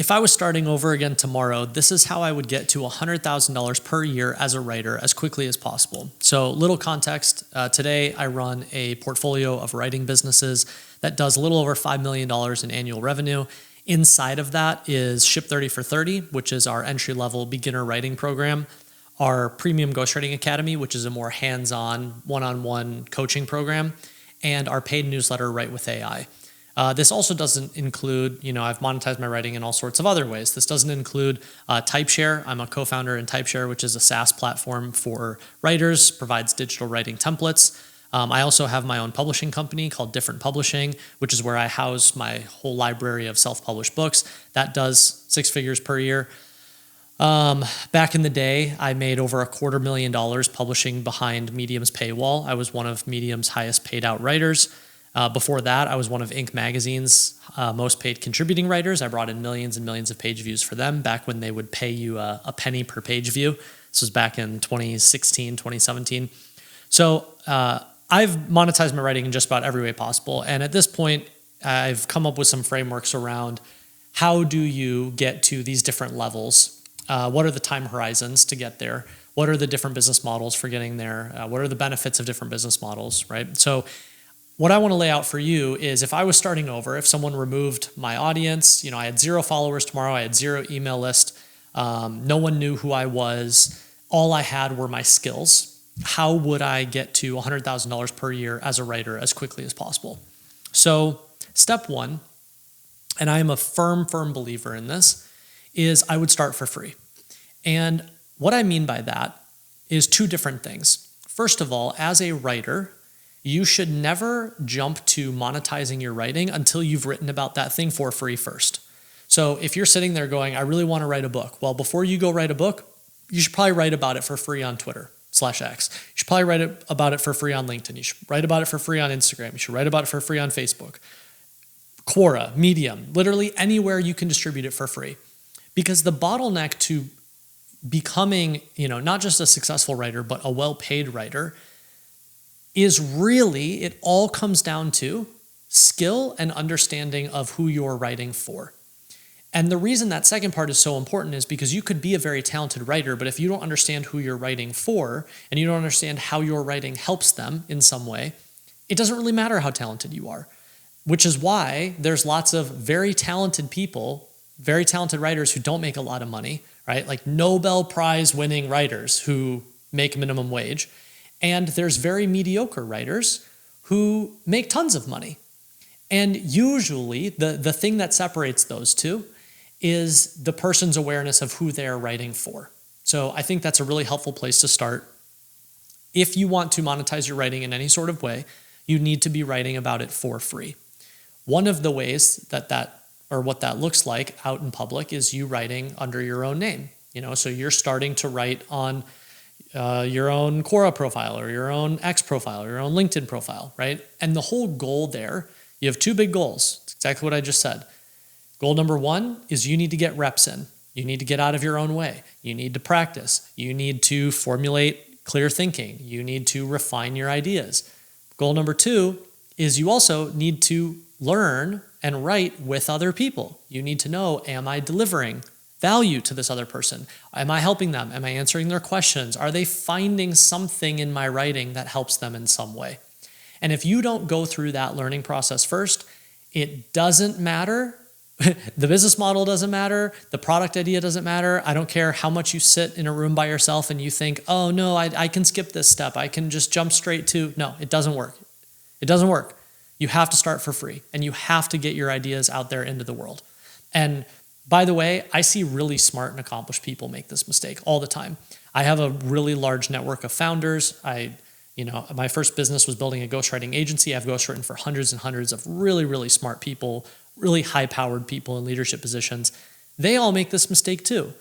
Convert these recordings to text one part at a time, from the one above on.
If I was starting over again tomorrow, this is how I would get to $100,000 per year as a writer as quickly as possible. So little context, today I run a portfolio of writing businesses that does a little over $5 million in annual revenue. Inside of that is Ship 30 for 30, which is our entry-level beginner writing program, our Premium Ghostwriting Academy, which is a more hands-on, one-on-one coaching program, and our paid newsletter, Write with AI. This also doesn't include, I've monetized my writing in all sorts of other ways. This doesn't include TypeShare. I'm a co-founder in TypeShare, which is a SaaS platform for writers, provides digital writing templates. I also have my own publishing company called Different Publishing, which is where I house my whole library of self-published books. That does 6 figures per year. Back in the day, I made over $250,000 publishing behind Medium's paywall. I was one of Medium's highest paid out writers. Before that, I was one of Inc. Magazine's most paid contributing writers. I brought in millions and millions of page views for them back when they would pay you a penny per page view. This was back in 2016, 2017. So I've monetized my writing in just about every way possible. And at this point, I've come up with some frameworks around how do you get to these different levels? What are the time horizons to get there? What are the different business models for getting there? What are the benefits of different business models, right? So what I want to lay out for you is if I was starting over, if someone removed my audience, I had 0 followers tomorrow, I had 0 email list, no one knew who I was, all I had were my skills. How would I get to $100,000 per year as a writer as quickly as possible? So step 1, and I am a firm believer in this, is I would start for free. And what I mean by that is 2 different things. First of all, as a writer, you should never jump to monetizing your writing until you've written about that thing for free first. So if you're sitting there going, I really want to write a book. Well, before you go write a book, you should probably write about it for free on Twitter/X. You should probably write about it for free on LinkedIn. You should write about it for free on Instagram. You should write about it for free on Facebook, Quora, Medium, literally anywhere you can distribute it for free. Because the bottleneck to becoming, not just a successful writer, but a well-paid writer is really, it all comes down to skill and understanding of who you're writing for. And the reason that second part is so important is because you could be a very talented writer, but if you don't understand who you're writing for, and you don't understand how your writing helps them in some way, it doesn't really matter how talented you are. Which is why there's lots of very talented people, very talented writers who don't make a lot of money, right? Like Nobel Prize winning writers who make minimum wage. And there's very mediocre writers who make tons of money. And usually the thing that separates those two is the person's awareness of who they're writing for. So I think that's a really helpful place to start. If you want to monetize your writing in any sort of way, you need to be writing about it for free. One of the ways what that looks like out in public is you writing under your own name. So you're starting to write on your own Quora profile or your own X profile or your own LinkedIn profile, right? And the whole goal there, you have 2 big goals. It's exactly what I just said. Goal number 1 is you need to get reps in. You need to get out of your own way. You need to practice. You need to formulate clear thinking. You need to refine your ideas. Goal number 2 is you also need to learn and write with other people. You need to know, am I delivering value to this other person? Am I helping them? Am I answering their questions? Are they finding something in my writing that helps them in some way? And if you don't go through that learning process first, it doesn't matter. The business model doesn't matter. The product idea doesn't matter. I don't care how much you sit in a room by yourself and you think, oh no, I can skip this step. I can just jump straight to, no, it doesn't work. It doesn't work. You have to start for free and you have to get your ideas out there into the world. And by the way, I see really smart and accomplished people make this mistake all the time. I have a really large network of founders. My first business was building a ghostwriting agency. I've ghostwritten for hundreds and hundreds of really, really smart people, really high-powered people in leadership positions. They all make this mistake too.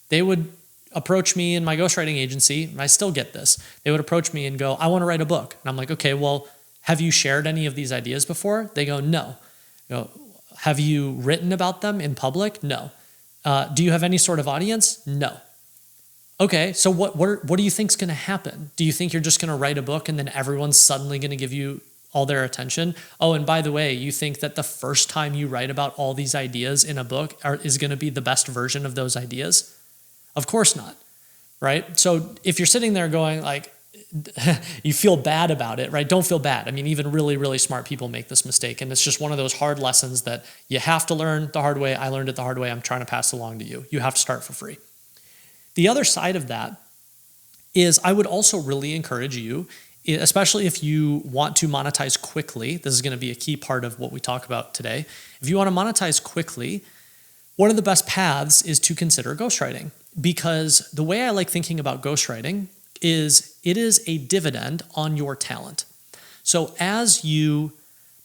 They would approach me in my ghostwriting agency, and I still get this. They would approach me and go, I want to write a book. And I'm like, okay, well, have you shared any of these ideas before? They go, no. Have you written about them in public? No. Do you have any sort of audience? No. Okay, so what do you think is going to happen? Do you think you're just going to write a book and then everyone's suddenly going to give you all their attention. Oh, and by the way, you think that the first time you write about all these ideas in a book is going to be the best version of those ideas? Of course not, right? So if you're sitting there going like, you feel bad about it, right? Don't feel bad. I mean, even really, really smart people make this mistake. And it's just one of those hard lessons that you have to learn the hard way. I learned it the hard way. I'm trying to pass along to you. You have to start for free. The other side of that is I would also really encourage you, especially if you want to monetize quickly. This is going to be a key part of what we talk about today. If you want to monetize quickly, one of the best paths is to consider ghostwriting, because the way I like thinking about ghostwriting is it is a dividend on your talent. So as you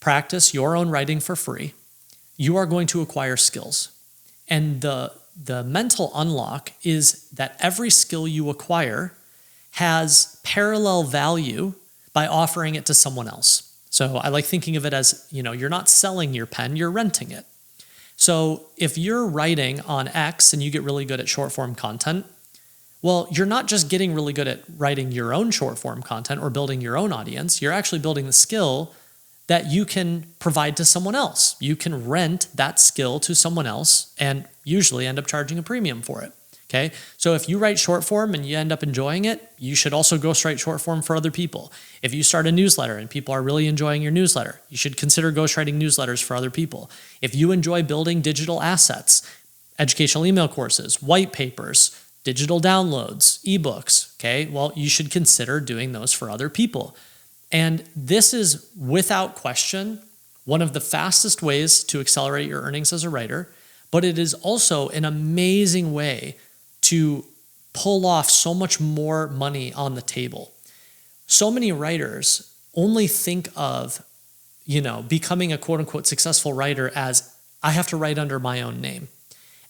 practice your own writing for free, you are going to acquire skills. And the mental unlock is that every skill you acquire has parallel value by offering it to someone else. So I like thinking of it as, you're not selling your pen, you're renting it. So if you're writing on X and you get really good at short form content, well, you're not just getting really good at writing your own short form content or building your own audience. You're actually building the skill that you can provide to someone else. You can rent that skill to someone else and usually end up charging a premium for it. Okay. So if you write short form and you end up enjoying it, you should also ghostwrite short form for other people. If you start a newsletter and people are really enjoying your newsletter, you should consider ghostwriting newsletters for other people. If you enjoy building digital assets, educational email courses, white papers, digital downloads, ebooks, okay, well, you should consider doing those for other people. And this is, without question, one of the fastest ways to accelerate your earnings as a writer, but it is also an amazing way to pull off so much more money on the table. So many writers only think of, becoming a quote unquote successful writer as I have to write under my own name.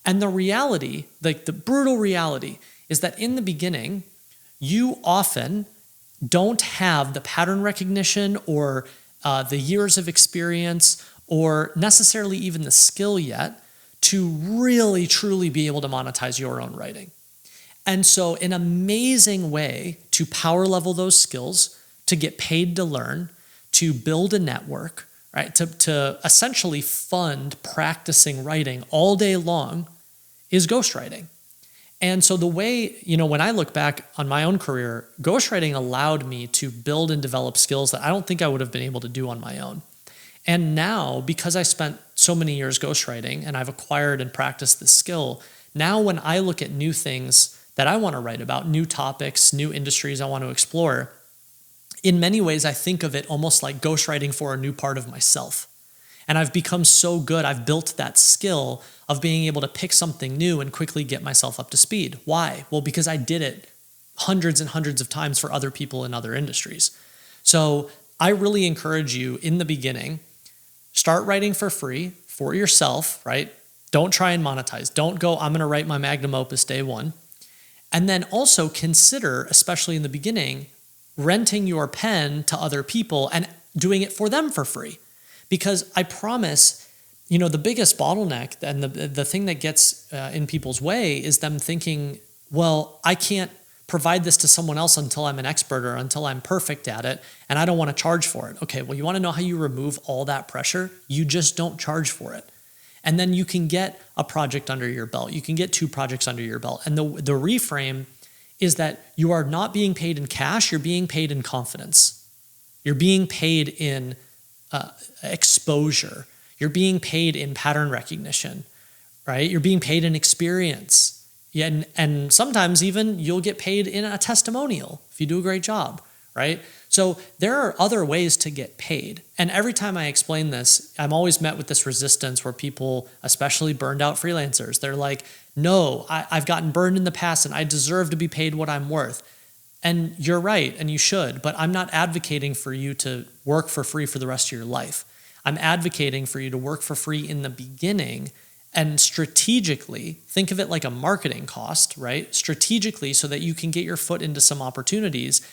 And the reality, like the brutal reality, is that in the beginning, you often don't have the pattern recognition or the years of experience or necessarily even the skill yet to really, truly be able to monetize your own writing. And so an amazing way to power level those skills, to get paid to learn, to build a network, right? To essentially fund practicing writing all day long is ghostwriting. And so the way, when I look back on my own career, ghostwriting allowed me to build and develop skills that I don't think I would have been able to do on my own. And now, because I spent so many years ghostwriting and I've acquired and practiced this skill, now when I look at new things that I want to write about, new topics, new industries I want to explore, in many ways I think of it almost like ghostwriting for a new part of myself. And I've become so good, I've built that skill of being able to pick something new and quickly get myself up to speed. Why? Well, because I did it hundreds and hundreds of times for other people in other industries. So I really encourage you in the beginning, start writing for free for yourself, right? Don't try and monetize. Don't go, I'm going to write my magnum opus day one. And then also consider, especially in the beginning, renting your pen to other people and doing it for them for free. Because I promise, the biggest bottleneck and the thing that gets in people's way is them thinking, well, I can't provide this to someone else until I'm an expert or until I'm perfect at it, and I don't want to charge for it. Okay, well, you want to know how you remove all that pressure? You just don't charge for it. And then you can get a project under your belt. You can get 2 projects under your belt. And the reframe is that you are not being paid in cash, you're being paid in confidence. You're being paid in exposure. You're being paid in pattern recognition, right? You're being paid in experience. Yeah, and sometimes even you'll get paid in a testimonial if you do a great job, right? So there are other ways to get paid. And every time I explain this, I'm always met with this resistance where people, especially burned out freelancers, they're like, no, I've gotten burned in the past and I deserve to be paid what I'm worth. And you're right, and you should, but I'm not advocating for you to work for free for the rest of your life. I'm advocating for you to work for free in the beginning and strategically think of it like a marketing cost, right? Strategically, so that you can get your foot into some opportunities,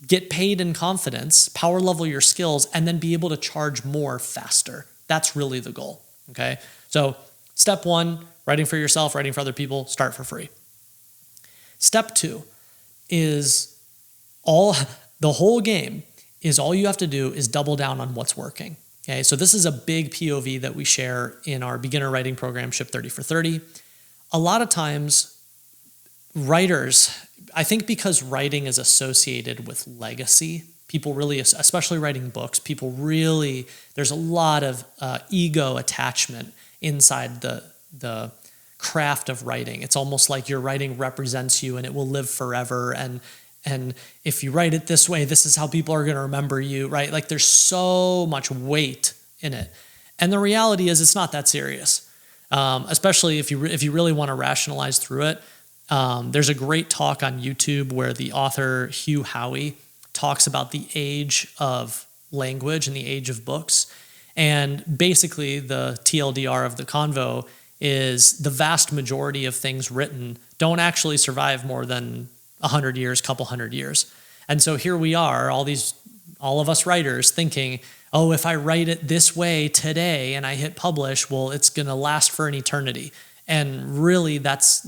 get paid in confidence, power level your skills, and then be able to charge more faster. That's really the goal, okay? So step 1, writing for yourself, writing for other people, start for free. Step 2 is the whole game is all you have to do is double down on what's working. Okay, so this is a big POV that we share in our beginner writing program, Ship 30 for 30. A lot of times, writers, I think because writing is associated with legacy, people really, especially writing books, there's a lot of ego attachment inside the craft of writing. It's almost like your writing represents you and it will live forever. And if you write it this way, this is how people are going to remember you, right? Like there's so much weight in it. And the reality is it's not that serious, especially if you really want to rationalize through it. There's a great talk on YouTube where the author Hugh Howey talks about the age of language and the age of books. And basically the TLDR of the convo is the vast majority of things written don't actually survive more than 100 years, couple hundred years. And so here we are, all of us writers thinking, oh, if I write it this way today and I hit publish, well, it's going to last for an eternity. And really that's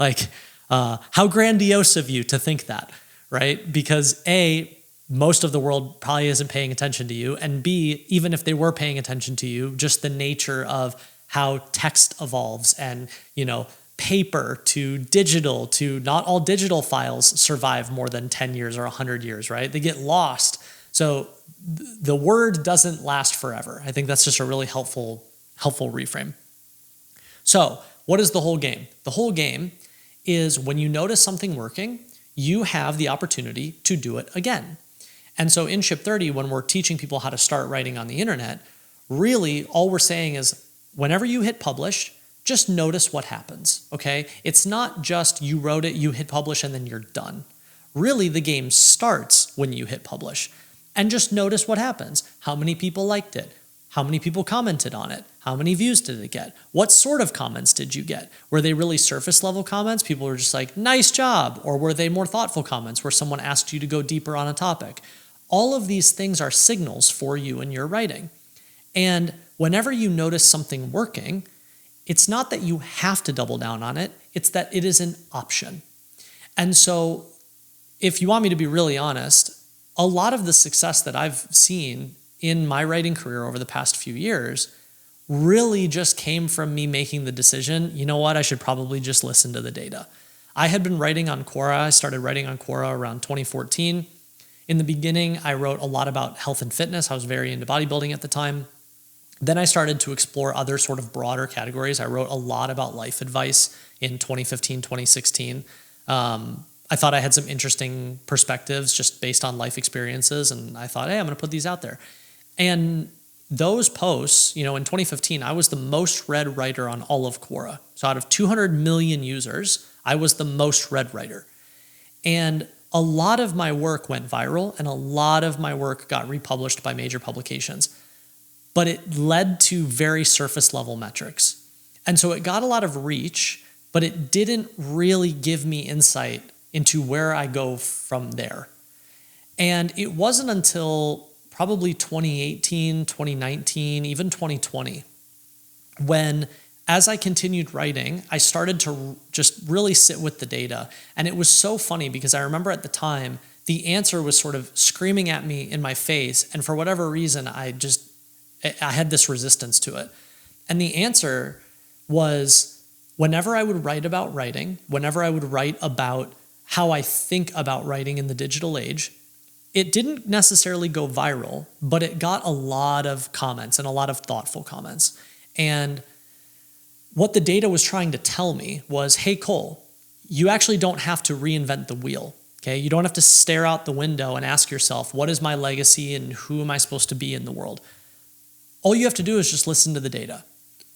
like, how grandiose of you to think that, right? Because A, most of the world probably isn't paying attention to you. And B, even if they were paying attention to you, just the nature of how text evolves and, paper to digital to not all digital files survive more than 10 years or 100 years, right? They get lost. So the word doesn't last forever. I think that's just a really helpful reframe. So what is the whole game? The whole game is when you notice something working, you have the opportunity to do it again. And so in Ship 30, when we're teaching people how to start writing on the internet, really all we're saying is whenever you hit publish, just notice what happens, okay? It's not just you wrote it, you hit publish, and then you're done. Really, the game starts when you hit publish. And just notice what happens. How many people liked it? How many people commented on it? How many views did it get? What sort of comments did you get? Were they really surface level comments? People were just like, nice job. Or were they more thoughtful comments where someone asked you to go deeper on a topic? All of these things are signals for you in your writing. And whenever you notice something working, it's not that you have to double down on it, it's that it is an option. And so if you want me to be really honest, a lot of the success that I've seen in my writing career over the past few years really just came from me making the decision, you know what, I should probably just listen to the data. I had been writing on Quora. I started writing on Quora around 2014. In the beginning, I wrote a lot about health and fitness. I was very into bodybuilding at the time. Then I started to explore other sort of broader categories. I wrote a lot about life advice in 2015, 2016. I thought I had some interesting perspectives just based on life experiences. And I thought, hey, I'm going to put these out there. And those posts, in 2015, I was the most read writer on all of Quora. So out of 200 million users, I was the most read writer. And a lot of my work went viral and a lot of my work got republished by major publications. But it led to very surface level metrics. And so it got a lot of reach, but it didn't really give me insight into where I go from there. And it wasn't until probably 2018, 2019, even 2020, when as I continued writing, I started to just really sit with the data. And it was so funny because I remember at the time, the answer was sort of screaming at me in my face. And for whatever reason, I had this resistance to it. And the answer was whenever I would write about writing, whenever I would write about how I think about writing in the digital age, it didn't necessarily go viral, but it got a lot of comments and a lot of thoughtful comments. And what the data was trying to tell me was, hey, Cole, you actually don't have to reinvent the wheel. Okay, you don't have to stare out the window and ask yourself, what is my legacy and who am I supposed to be in the world? All you have to do is just listen to the data.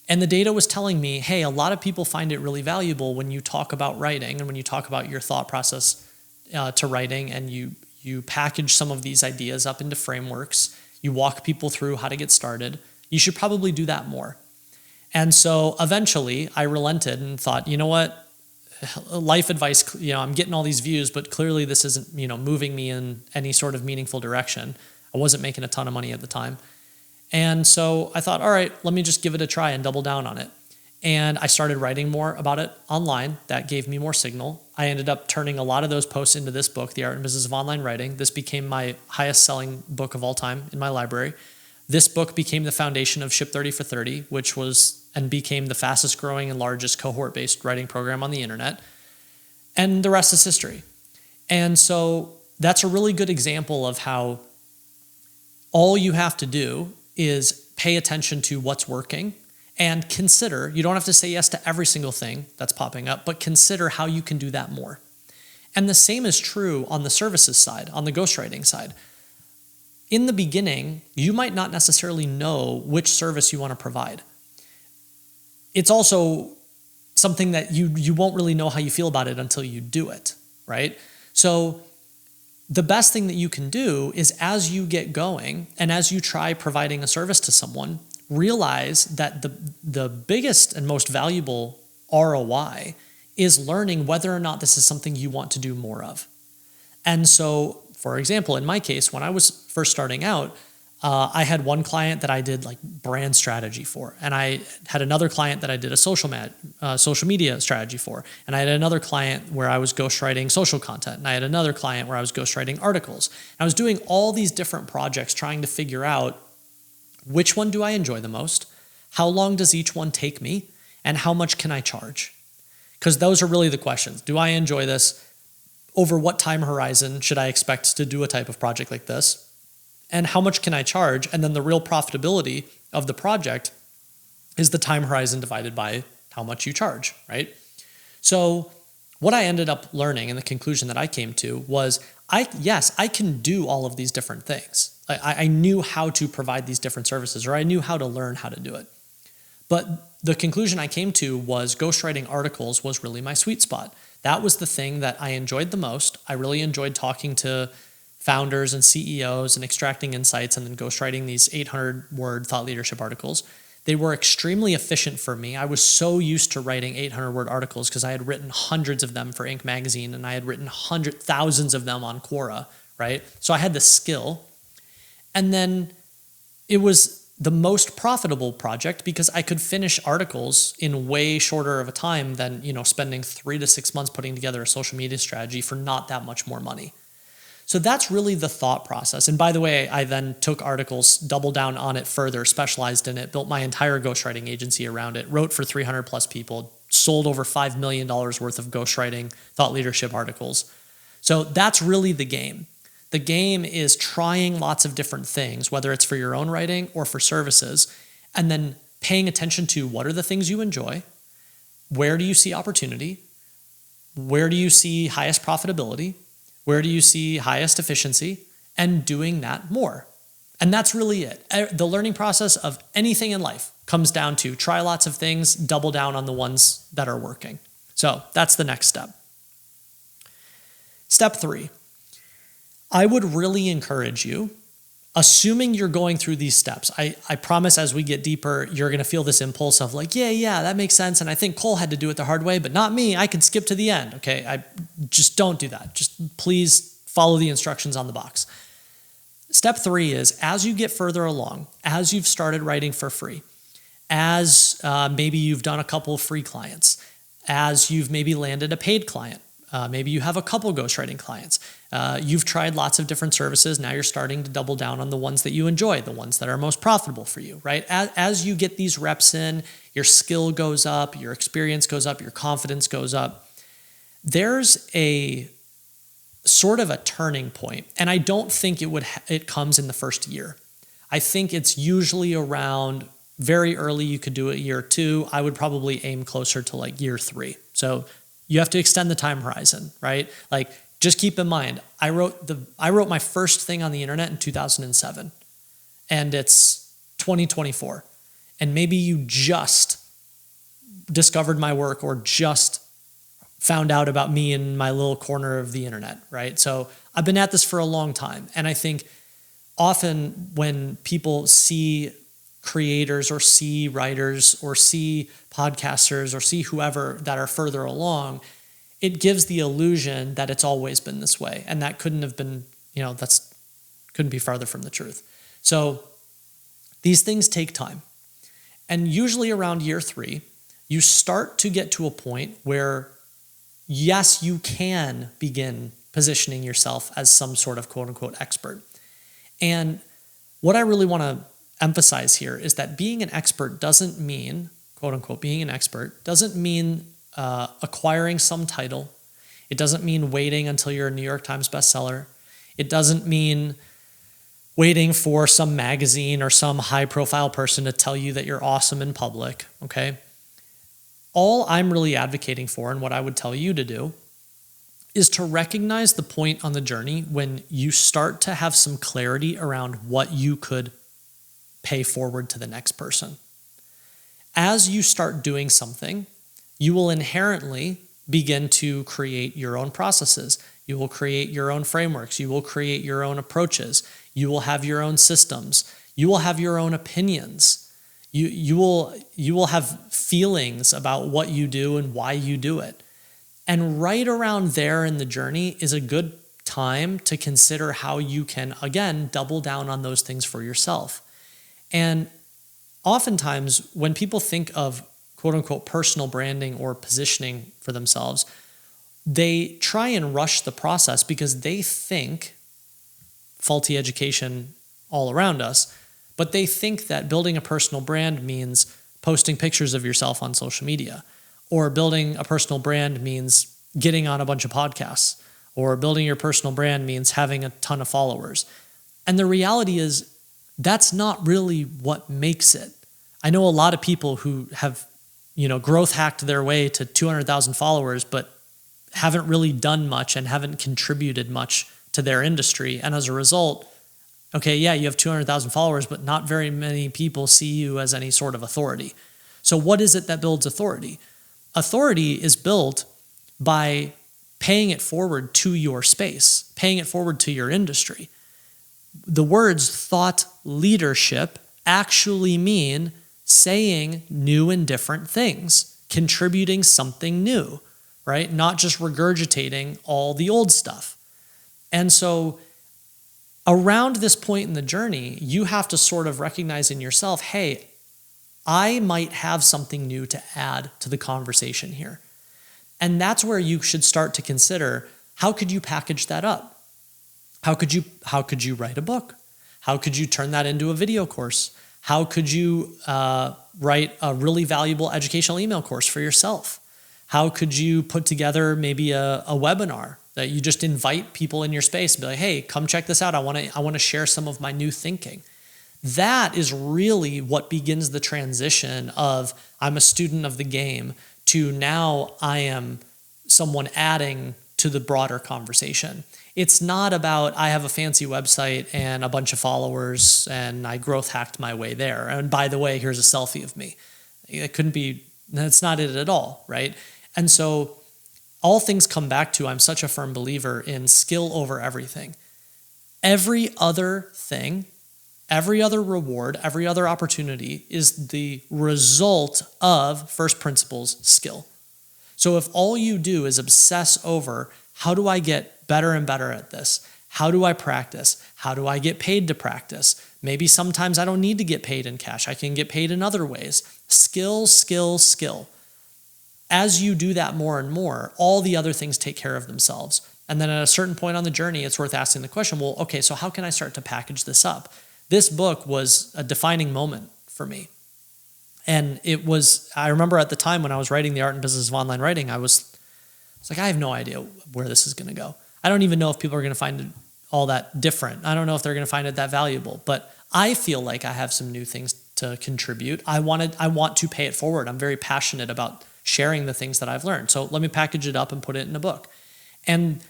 And the data was telling me, hey, a lot of people find it really valuable when you talk about writing and when you talk about your thought process to writing and you package some of these ideas up into frameworks, you walk people through how to get started. You should probably do that more. And so eventually I relented and thought, you know what, life advice, I'm getting all these views, but clearly this isn't, moving me in any sort of meaningful direction. I wasn't making a ton of money at the time. And so I thought, all right, let me just give it a try and double down on it. And I started writing more about it online. That gave me more signal. I ended up turning a lot of those posts into this book, The Art and Business of Online Writing. This became my highest selling book of all time in my library. This book became the foundation of Ship 30 for 30, which was and became the fastest growing and largest cohort-based writing program on the internet. And the rest is history. And so that's a really good example of how all you have to do is pay attention to what's working and consider, you don't have to say yes to every single thing that's popping up, but consider how you can do that more. And the same is true on the services side, on the ghostwriting side. In the beginning, you might not necessarily know which service you want to provide. It's also something that you won't really know how you feel about it until you do it, right? So the best thing that you can do is, as you get going and as you try providing a service to someone, realize that the biggest and most valuable ROI is learning whether or not this is something you want to do more of. And so, for example, in my case, when I was first starting out, I had one client that I did like brand strategy for, and I had another client that I did a social media strategy for, and I had another client where I was ghostwriting social content, and I had another client where I was ghostwriting articles. And I was doing all these different projects trying to figure out which one do I enjoy the most, how long does each one take me, and how much can I charge? Because those are really the questions. Do I enjoy this? Over what time horizon should I expect to do a type of project like this? And how much can I charge? And then the real profitability of the project is the time horizon divided by how much you charge, right? So what I ended up learning, and the conclusion that I came to, was I can do all of these different things. I knew how to provide these different services, or I knew how to learn how to do it. But the conclusion I came to was ghostwriting articles was really my sweet spot. That was the thing that I enjoyed the most. I really enjoyed talking to founders and CEOs and extracting insights and then ghostwriting these 800-word thought leadership articles. They were extremely efficient for me. I was so used to writing 800-word articles because I had written hundreds of them for Inc. magazine, and I had written thousands of them on Quora, right? So I had the skill. And then it was the most profitable project because I could finish articles in way shorter of a time than, spending 3 to 6 months putting together a social media strategy for not that much more money. So that's really the thought process. And by the way, I then took articles, doubled down on it further, specialized in it, built my entire ghostwriting agency around it, wrote for 300 plus people, sold over $5 million worth of ghostwriting thought leadership articles. So that's really the game. The game is trying lots of different things, whether it's for your own writing or for services, and then paying attention to what are the things you enjoy, where do you see opportunity, where do you see highest profitability, where do you see highest efficiency, and doing that more. And that's really it. The learning process of anything in life comes down to try lots of things, double down on the ones that are working. So that's the next step. Step 3. I would really encourage you, assuming you're going through these steps. I promise as we get deeper, you're going to feel this impulse of like, yeah, that makes sense. And I think Cole had to do it the hard way, but not me. I can skip to the end. Okay, I just don't do that. Just please follow the instructions on the box. Step 3 is, as you get further along, as you've started writing for free, as maybe you've done a couple of free clients, as you've maybe landed a paid client, maybe you have a couple ghostwriting clients. You've tried lots of different services. Now you're starting to double down on the ones that you enjoy, the ones that are most profitable for you, right? As you get these reps in, your skill goes up, your experience goes up, your confidence goes up. There's a sort of a turning point, and I don't think it comes in the first year. I think it's usually around very early. You could do it year 2. I would probably aim closer to like year 3. So you have to extend the time horizon, right? Like, just keep in mind, I wrote my first thing on the internet in 2007, and it's 2024. And maybe you just discovered my work or just found out about me in my little corner of the internet, right? So I've been at this for a long time. And I think often when people see creators or see writers or see podcasters or see whoever that are further along, it gives the illusion that it's always been this way. And that couldn't have been, couldn't be farther from the truth. So these things take time. And usually around year 3, you start to get to a point where, yes, you can begin positioning yourself as some sort of quote unquote expert. And what I really want to emphasize here is that being an expert doesn't mean, quote unquote, being an expert doesn't mean acquiring some title. It doesn't mean waiting until you're a New York Times bestseller. It doesn't mean waiting for some magazine or some high-profile person to tell you that you're awesome in public, okay? All I'm really advocating for, and what I would tell you to do, is to recognize the point on the journey when you start to have some clarity around what you could pay forward to the next person. As you start doing something, you will inherently begin to create your own processes. You will create your own frameworks. You will create your own approaches. You will have your own systems. You will have your own opinions. You will have feelings about what you do and why you do it. And right around there in the journey is a good time to consider how you can, again, double down on those things for yourself. And oftentimes when people think of quote unquote personal branding or positioning for themselves, they try and rush the process because they think, faulty education all around us, but they think that building a personal brand means posting pictures of yourself on social media, or building a personal brand means getting on a bunch of podcasts, or building your personal brand means having a ton of followers. And the reality is that's not really what makes it. I know a lot of people who have, growth hacked their way to 200,000 followers, but haven't really done much and haven't contributed much to their industry. And as a result, okay, yeah, you have 200,000 followers, but not very many people see you as any sort of authority. So what is it that builds authority? Authority is built by paying it forward to your space, paying it forward to your industry. The words thought leadership actually mean saying new and different things, contributing something new, right? Not just regurgitating all the old stuff. And so around this point in the journey, you have to sort of recognize in yourself, hey, I might have something new to add to the conversation here. And that's where you should start to consider, how could you package that up? How could you write a book? How could you turn that into a video course? How could you write a really valuable educational email course for yourself? How could you put together maybe a webinar that you just invite people in your space and be like, hey, come check this out. I want to share some of my new thinking. That is really what begins the transition of I'm a student of the game to now I am someone adding to the broader conversation. It's not about I have a fancy website and a bunch of followers and I growth hacked my way there. And by the way, here's a selfie of me. That's not it at all, right? And so all things come back to, I'm such a firm believer in skill over everything. Every other thing, every other reward, every other opportunity is the result of first principles skill. So if all you do is obsess over how do I get better and better at this? How do I practice? How do I get paid to practice? Maybe sometimes I don't need to get paid in cash. I can get paid in other ways. Skill, skill, skill. As you do that more and more, all the other things take care of themselves. And then at a certain point on the journey, it's worth asking the question, well, okay, so how can I start to package this up? This book was a defining moment for me. And I remember at the time when I was writing The Art and Business of Online Writing, I was like, I have no idea where this is going to go. I don't even know if people are going to find it all that different. I don't know if they're going to find it that valuable, but I feel like I have some new things to contribute. I want to pay it forward. I'm very passionate about sharing the things that I've learned. So let me package it up and put it in a book. And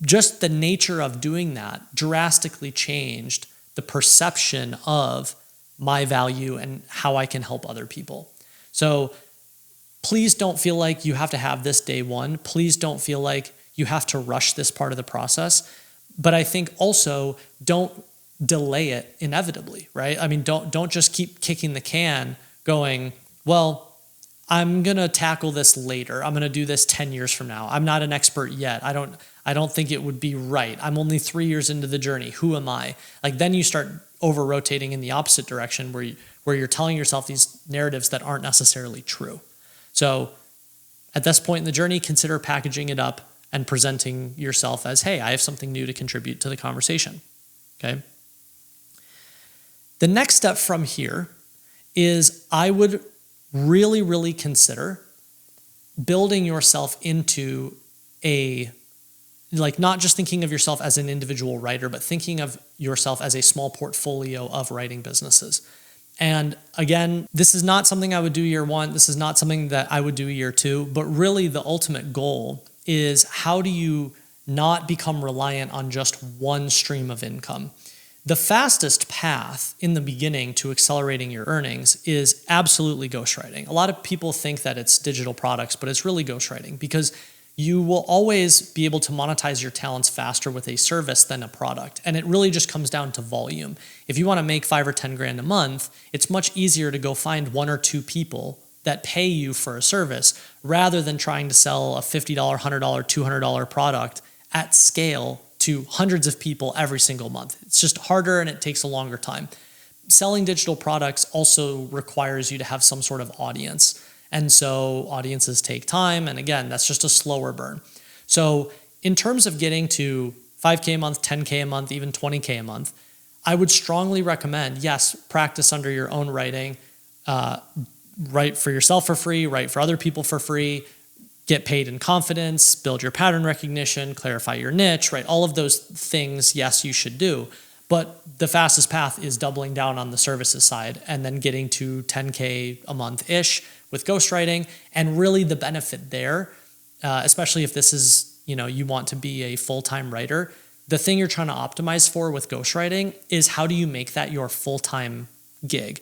just the nature of doing that drastically changed the perception of my value and how I can help other people. So please don't feel like you have to have this day one. Please don't feel like you have to rush this part of the process. But I think also don't delay it inevitably, right? I mean, don't just keep kicking the can going, well, I'm going to tackle this later. I'm going to do this 10 years from now. I'm not an expert yet. I don't think it would be right. I'm only 3 years into the journey. Who am I? Like then you start over-rotating in the opposite direction where you're telling yourself these narratives that aren't necessarily true. So at this point in the journey, consider packaging it up and presenting yourself as, hey, I have something new to contribute to the conversation. Okay. The next step from here is I would really, really consider building yourself into not just thinking of yourself as an individual writer, but thinking of yourself as a small portfolio of writing businesses. And again, this is not something I would do year one. This is not something that I would do year two, but really the ultimate goal is how do you not become reliant on just one stream of income? The fastest path in the beginning to accelerating your earnings is absolutely ghostwriting. A lot of people think that it's digital products, but it's really ghostwriting because you will always be able to monetize your talents faster with a service than a product. And it really just comes down to volume. If you want to make 5 or 10 grand a month, it's much easier to go find 1 or 2 people that pay you for a service rather than trying to sell a $50, $100, $200 product at scale to hundreds of people every single month. It's just harder and it takes a longer time. Selling digital products also requires you to have some sort of audience. And so audiences take time. And again, that's just a slower burn. So in terms of getting to 5K a month, 10K a month, even 20K a month, I would strongly recommend, yes, practice under your own writing, write for yourself for free, write for other people for free, get paid in confidence, build your pattern recognition, clarify your niche, right? All of those things, yes, you should do. But the fastest path is doubling down on the services side and then getting to 10K a month-ish with ghostwriting. And really the benefit there, especially if this is, you want to be a full-time writer, the thing you're trying to optimize for with ghostwriting is how do you make that your full-time gig?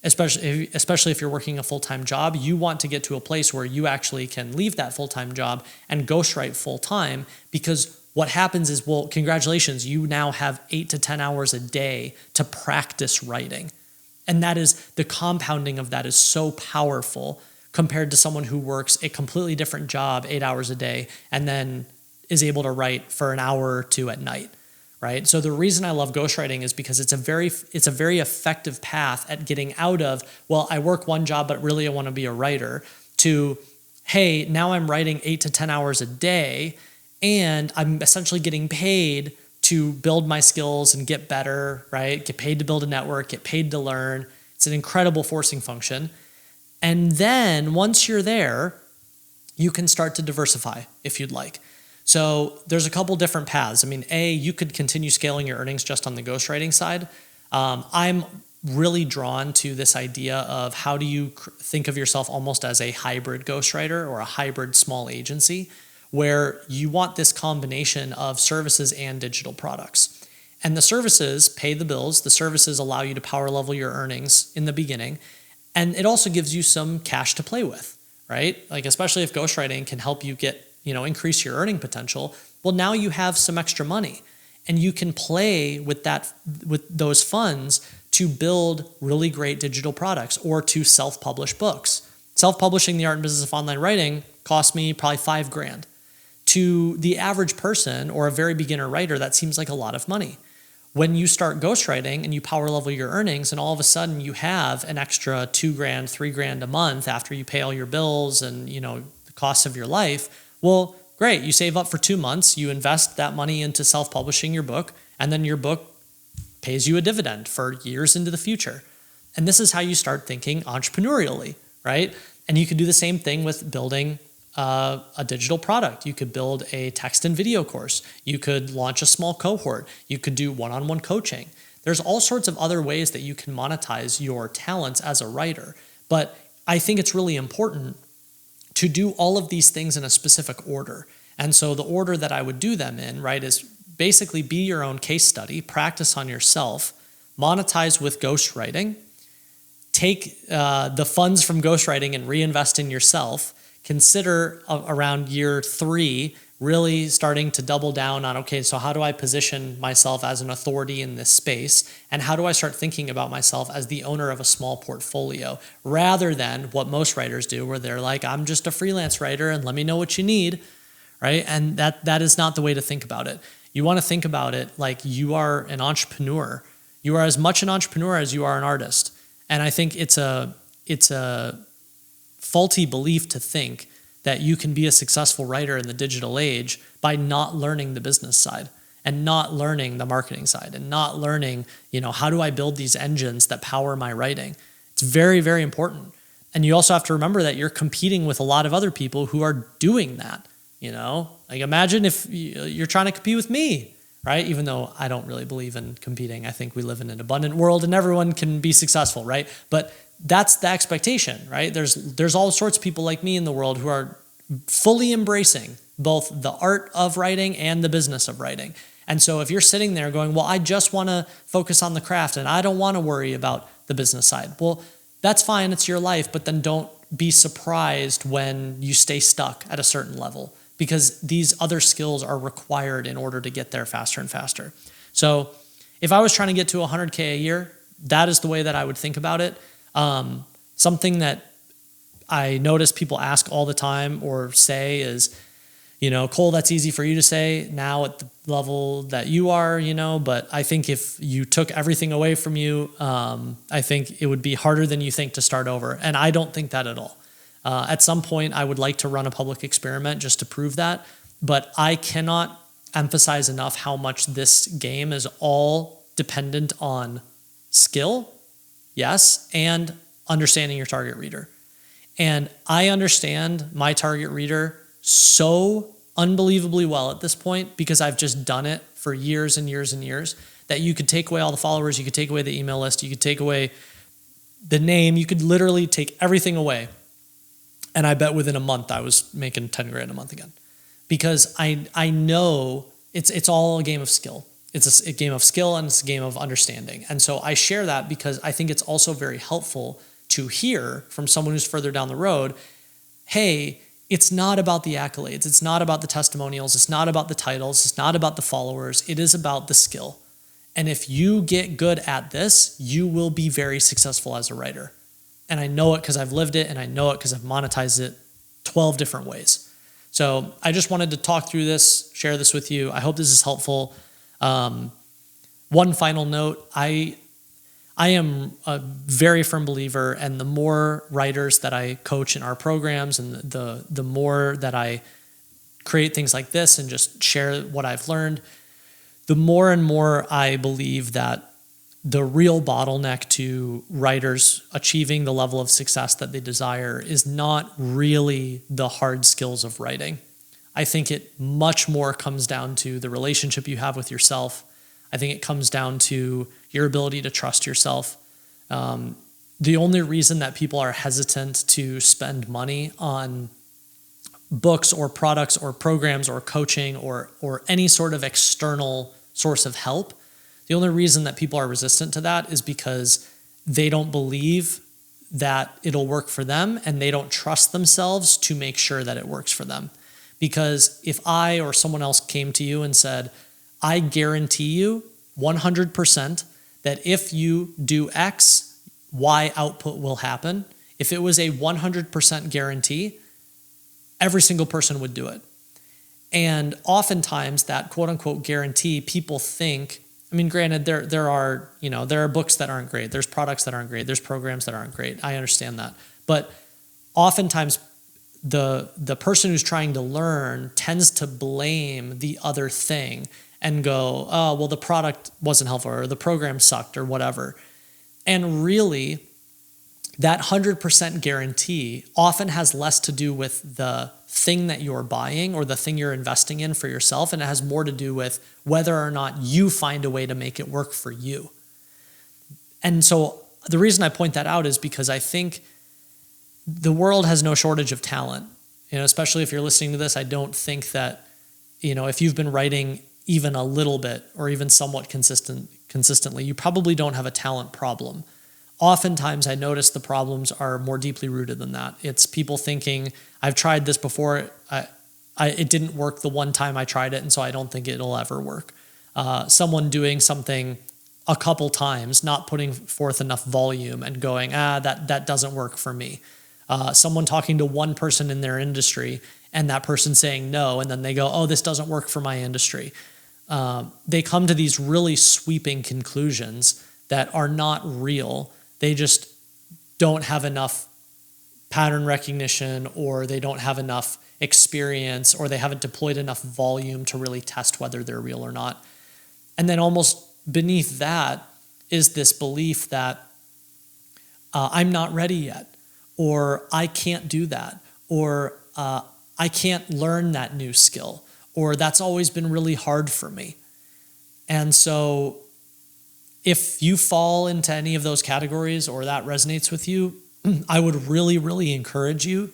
Especially if you're working a full-time job, you want to get to a place where you actually can leave that full-time job and ghostwrite full-time, because what happens is, well, congratulations, you now have 8 to 10 hours a day to practice writing. And that is, the compounding of that is so powerful compared to someone who works a completely different job 8 hours a day and then is able to write for an hour or two at night, right? So the reason I love ghostwriting is because it's a very effective path at getting out of, well, I work one job, but really I want to be a writer, to, hey, now I'm writing 8 to 10 hours a day and I'm essentially getting paid to build my skills and get better, right? Get paid to build a network, get paid to learn. It's an incredible forcing function. And then once you're there, you can start to diversify if you'd like. So there's a couple different paths. I mean, you could continue scaling your earnings just on the ghostwriting side. I'm really drawn to this idea of how do you think of yourself almost as a hybrid ghostwriter or a hybrid small agency, where you want this combination of services and digital products. And the services pay the bills. The services allow you to power level your earnings in the beginning. And it also gives you some cash to play with, right? Like, especially if ghostwriting can help you get, increase your earning potential. Well, now you have some extra money and you can play with those funds to build really great digital products or to self-publish books. Self-publishing the art and business of online writing cost me probably $5,000. To the average person or a very beginner writer, that seems like a lot of money. When you start ghostwriting and you power level your earnings and all of a sudden you have an extra $2,000, $3,000 a month after you pay all your bills and, the costs of your life, well, great. You save up for 2 months, you invest that money into self-publishing your book, and then your book pays you a dividend for years into the future. And this is how you start thinking entrepreneurially, right? And you could do the same thing with building a digital product. You could build a text and video course. You could launch a small cohort. You could do one-on-one coaching. There's all sorts of other ways that you can monetize your talents as a writer. But I think it's really important to do all of these things in a specific order. And so the order that I would do them in, right, is basically be your own case study, practice on yourself, monetize with ghostwriting, take the funds from ghostwriting and reinvest in yourself. Consider around year 3 really starting to double down on, okay, so how do I position myself as an authority in this space? And how do I start thinking about myself as the owner of a small portfolio rather than what most writers do, where they're like, I'm just a freelance writer and let me know what you need, right? And that is not the way to think about it. You want to think about it like you are an entrepreneur. You are as much an entrepreneur as you are an artist. And I think it's a faulty belief to think that you can be a successful writer in the digital age by not learning the business side and not learning the marketing side and not learning, how do I build these engines that power my writing? It's very, very important. And you also have to remember that you're competing with a lot of other people who are doing that. Like imagine if you're trying to compete with me, right? Even though I don't really believe in competing. I think we live in an abundant world and everyone can be successful, right? But that's the expectation, right? There's all sorts of people like me in the world who are fully embracing both the art of writing and the business of writing. And so if you're sitting there going, well, I just want to focus on the craft and I don't want to worry about the business side. Well, that's fine. It's your life, but then don't be surprised when you stay stuck at a certain level, because these other skills are required in order to get there faster and faster. So if I was trying to get to 100K a year, that is the way that I would think about it. Something that I notice people ask all the time or say is, Cole, that's easy for you to say now at the level that you are, but I think if you took everything away from you, I think it would be harder than you think to start over. And I don't think that at all. At some point, I would like to run a public experiment just to prove that, but I cannot emphasize enough how much this game is all dependent on skill, yes, and understanding your target reader. And I understand my target reader so unbelievably well at this point because I've just done it for years and years and years, that you could take away all the followers, you could take away the email list, you could take away the name, you could literally take everything away. And I bet within a month I was making 10 grand a month again, because I know it's all a game of skill. It's a game of skill and it's a game of understanding. And so I share that because I think it's also very helpful to hear from someone who's further down the road, hey, it's not about the accolades. It's not about the testimonials. It's not about the titles. It's not about the followers. It is about the skill. And if you get good at this, you will be very successful as a writer. And I know it because I've lived it, and I know it because I've monetized it 12 different ways. So I just wanted to talk through this, share this with you. I hope this is helpful. One final note, I am a very firm believer, and the more writers that I coach in our programs and the more that I create things like this and just share what I've learned, the more and more I believe that the real bottleneck to writers achieving the level of success that they desire is not really the hard skills of writing. I think it much more comes down to the relationship you have with yourself. I think it comes down to your ability to trust yourself. The only reason that people are hesitant to spend money on books or products or programs or coaching or any sort of external source of help, the only reason that people are resistant to that is because they don't believe that it'll work for them and they don't trust themselves to make sure that it works for them. Because if I or someone else came to you and said, I guarantee you 100% that if you do X, Y output will happen. If it was a 100% guarantee, every single person would do it. And oftentimes that quote unquote guarantee, people think, granted, there are books that aren't great. There's products that aren't great. There's programs that aren't great. I understand that. But oftentimes the person who's trying to learn tends to blame the other thing and go, oh, well, the product wasn't helpful or the program sucked or whatever. And really, that 100% guarantee often has less to do with the thing that you're buying or the thing you're investing in for yourself, and it has more to do with whether or not you find a way to make it work for you. And so the reason I point that out is because I think the world has no shortage of talent. Especially if you're listening to this, I don't think that, if you've been writing even a little bit or even somewhat consistently, you probably don't have a talent problem. Oftentimes, I notice the problems are more deeply rooted than that. It's people thinking, I've tried this before, it didn't work the one time I tried it, and so I don't think it'll ever work. Someone doing something a couple times, not putting forth enough volume and going, that doesn't work for me. Someone talking to one person in their industry and that person saying no, and then they go, oh, this doesn't work for my industry. They come to these really sweeping conclusions that are not real. They just don't have enough pattern recognition, or they don't have enough experience, or they haven't deployed enough volume to really test whether they're real or not. And then almost beneath that is this belief that I'm not ready yet, or I can't do that, or I can't learn that new skill, or that's always been really hard for me. And so if you fall into any of those categories or that resonates with you, I would really, really encourage you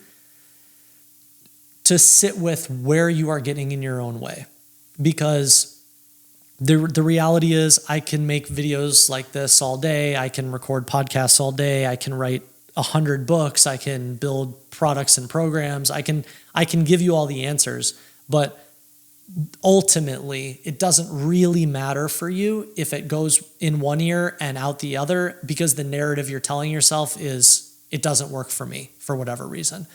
to sit with where you are getting in your own way. Because the reality is, I can make videos like this all day. I can record podcasts all day. I can write 100 books. I can build products and programs. I can give you all the answers, but ultimately, it doesn't really matter for you if it goes in one ear and out the other, because the narrative you're telling yourself is, it doesn't work for me for whatever reason.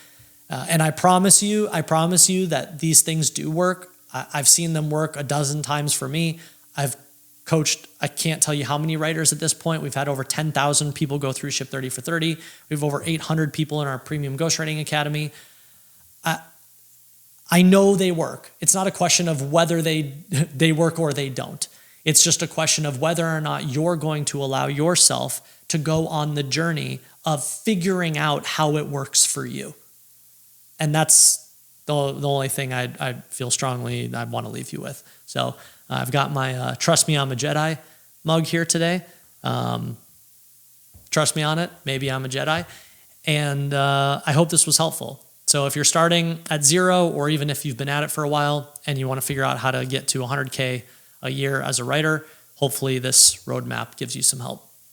And I promise you that these things do work. I've seen them work a dozen times for me. I've coached, I can't tell you how many writers at this point. We've had over 10,000 people go through Ship 30 for 30. We have over 800 people in our Premium Ghostwriting Academy. I know they work. It's not a question of whether they work or they don't. It's just a question of whether or not you're going to allow yourself to go on the journey of figuring out how it works for you. And that's the only thing I feel strongly I want to leave you with. So I've got my Trust Me I'm a Jedi mug here today. Trust me on it. Maybe I'm a Jedi. And I hope this was helpful. So if you're starting at zero, or even if you've been at it for a while and you want to figure out how to get to 100K a year as a writer, hopefully this roadmap gives you some help.